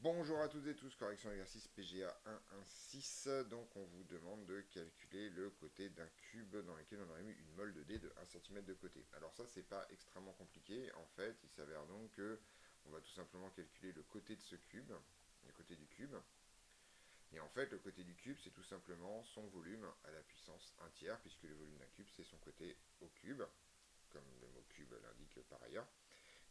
Bonjour à toutes et tous, correction exercice PGA 116. Donc on vous demande de calculer le côté d'un cube dans lequel on aurait mis une molle de dés de 1 cm de côté. Alors ça c'est pas extrêmement compliqué, en fait il s'avère donc que on va tout simplement calculer le côté de ce cube, le côté du cube. Et en fait le côté du cube c'est tout simplement son volume à la puissance 1 tiers, puisque le volume d'un cube c'est son côté au cube, comme le mot cube l'indique par ailleurs.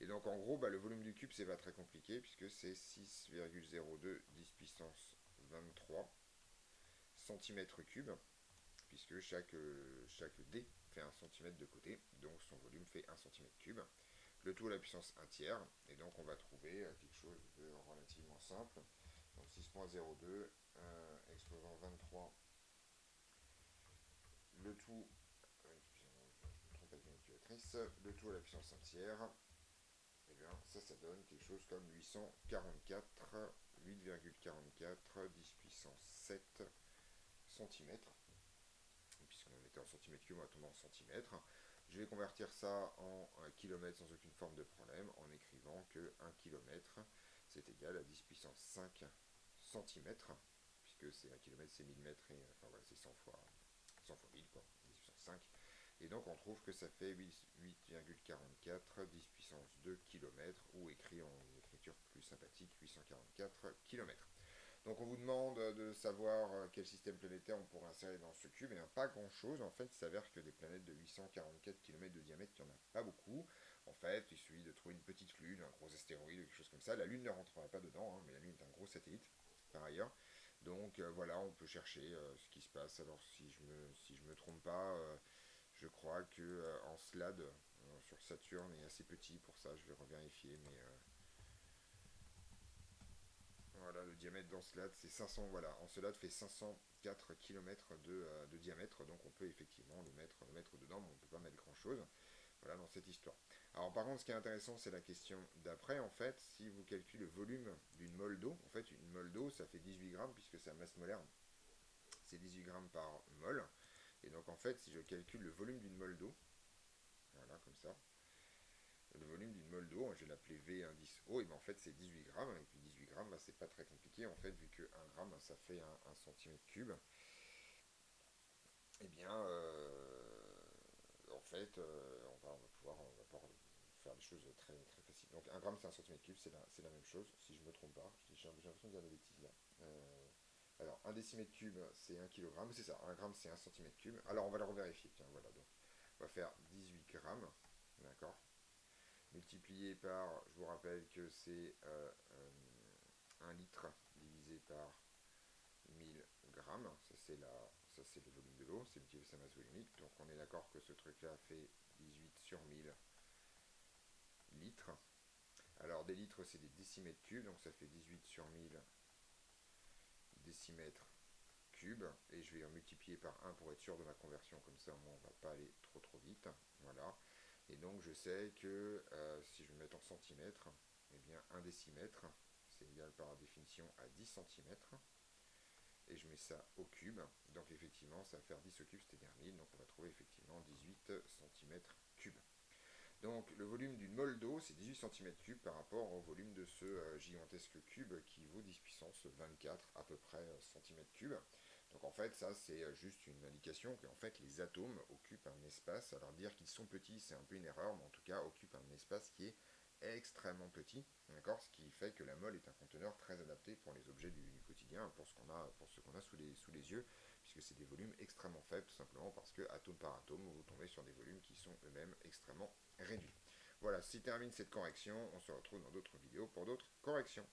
Et donc en gros, le volume du cube, c'est pas très compliqué, puisque c'est 6,02 10 puissance 23 cm3, puisque chaque dé fait 1 cm de côté, donc son volume fait 1 cm3. Le tout à la puissance 1 tiers, et donc on va trouver quelque chose de relativement simple. Donc 6,02 exposant 23, le tout, je me trompe avec une calculatrice, le tout à la puissance 1 tiers, et bien ça donne quelque chose comme 844, 8,44 10 puissance 7 cm, puisqu'on était en centimètres cubes, on va tomber en centimètres. Je vais convertir ça en kilomètres sans aucune forme de problème, en écrivant que 1 km c'est égal à 10 puissance 5 cm, puisque c'est 1 km c'est 1000 mètres, et enfin voilà, c'est 100 fois 1000 quoi, 10 puissance 5. Et donc on trouve que ça fait 8,44 10 puissance 2 km, ou écrit en écriture plus sympathique 844 km. Donc on vous demande de savoir quel système planétaire on pourrait insérer dans ce cube. Et bien pas grand chose. En fait, il s'avère que des planètes de 844 km de diamètre, il n'y en a pas beaucoup. En fait, il suffit de trouver une petite lune, un gros astéroïde, quelque chose comme ça. La lune ne rentrera pas dedans, mais la lune est un gros satellite par ailleurs. Donc voilà, on peut chercher ce qui se passe. Alors si je me trompe pas, je crois que Encelade sur Saturne est assez petit pour ça. Je vais revérifier, mais voilà, le diamètre d'Encelade, c'est 500. Voilà, Encelade fait 504 km de diamètre, donc on peut effectivement le mettre dedans, mais on ne peut pas mettre grand chose. Voilà, dans cette histoire. Alors, par contre, ce qui est intéressant, c'est la question d'après. En fait, si vous calculez le volume d'une molle d'eau, en fait, une molle d'eau, ça fait 18 grammes, puisque sa masse molaire, c'est 18 grammes par mol. Et donc, en fait, si je calcule le volume d'une molle d'eau, voilà, comme ça, le volume d'une molle d'eau, je vais l'appeler V indice O, et bien en fait c'est 18 grammes, et puis 18 grammes, c'est pas très compliqué en fait, vu que 1 gramme ça fait 1 centimètre cube. Et bien en fait on va pouvoir faire des choses très, très faciles. Donc 1 gramme c'est 1 centimètre cube, c'est la même chose, si je me trompe pas, j'ai l'impression de dire des bêtises là. Alors 1 décimètre cube c'est 1 kilogramme, c'est ça, 1 gramme c'est 1 centimètre cube. Alors on va le revérifier, tiens voilà, donc on va faire 18 grammes, d'accord, multiplié par, je vous rappelle que c'est 1 litre divisé par 1000 grammes, ça c'est le volume de l'eau, c'est multiplié sa masse volumique, donc on est d'accord que ce truc là fait 18 sur 1000 litres. Alors des litres c'est des décimètres cubes, donc ça fait 18 sur 1000 décimètres cubes, et je vais multiplier par 1 pour être sûr de ma conversion, comme ça au moins on va pas aller trop vite, voilà. Et donc je sais que si je me mets en centimètres, eh bien 1 décimètre, c'est égal par définition à 10 centimètres. Et je mets ça au cube, donc effectivement ça va faire 10 au cube, c'est-à-dire 1000, donc on va trouver effectivement 18 centimètres cubes. Donc le volume d'une molle d'eau, c'est 18 cm3 par rapport au volume de ce gigantesque cube qui vaut 10 puissance 24 à peu près centimètres cubes. Donc en fait ça c'est juste une indication qu'en fait les atomes occupent un espace, alors dire qu'ils sont petits c'est un peu une erreur, mais en tout cas occupent un espace qui est extrêmement petit, d'accord, ce qui fait que la molle est un conteneur très adapté pour les objets du quotidien, pour ce qu'on a sous les yeux, puisque c'est des volumes extrêmement faibles, tout simplement parce que atome par atome, vous tombez sur des volumes qui sont eux-mêmes extrêmement réduits. Voilà, si termine cette correction, on se retrouve dans d'autres vidéos pour d'autres corrections.